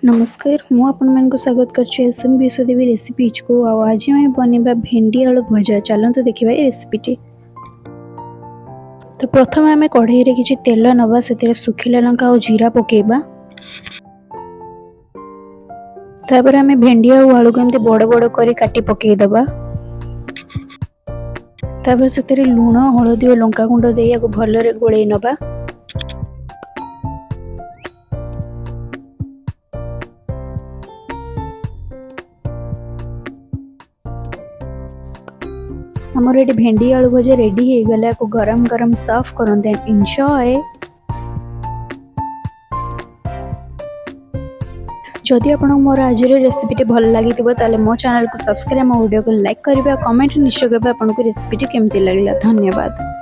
नमस्कार मु आपण स्वागत करछि एसएम विश्वदेवी रेसिपी को आज मैं बनवा भेंडी आलू भजा चलते देखा ये रेसिपी। तो प्रथम आम कढ़ई रे किछि तेल नवा से सुखिला लंका और जीरा पकेबा। तापर आम भेंडी और आलू को एमती बड़ बड़ कर काटी पकई दबा। तापर से लुण हलदी और लंका गुंड दे भलरे गोलई नबा। हमर ये भेंडी आलू भजा रेडी हो गला को गरम गरम सर्व करते एंजॉय। जदि आपन मोर आज रेसिपी भल लगी ताले मो चैनल को सब्सक्राइब मो वीडियो को लाइक करिबा कमेंट निश्चय करबा आपन को रेसिपी केमती लागला। धन्यवाद।